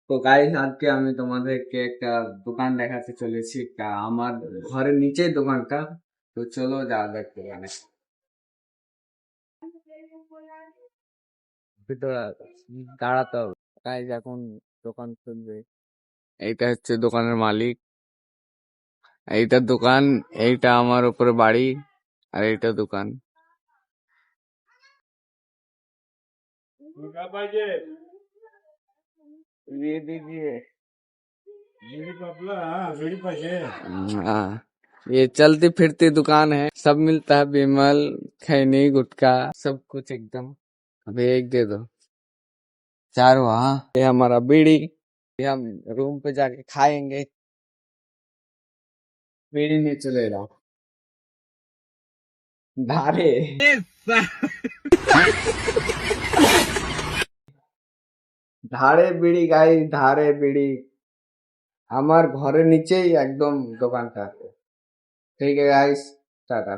তো গাইস আজকে আমি তোমাদেরকে একটা দোকান দেখাতে চলেছি, আমার ঘরের নিচেই দোকানটা। তো চলো যাওয়া যাক দোকানে। ভিতরে দাঁড়াতে হবে গাইস, এখন দোকান খুলবে। এইটা হচ্ছে দোকানের মালিক, এইটা দোকান, এইটা আমার উপরে বাড়ি, আর এইটা দোকান। দিয়ে दीजिए। हाँ, ये चलती फिरती दुकान है, सब मिलता है, विमल, खैनी, गुटखा, सब कुछ एकदम। अभी एक दे दो, चार वहाँ। ये हमारा बीड़ी, ये हम रूम पे जाके खाएंगे। बीड़ी नहीं चलेगा, धारे। ধারে বিড়ি গাই, ধারে বিড়ি। আমার ঘরের নিচেই একদম দোকানটা আছে। ঠিক আছে গাইস, টাটা।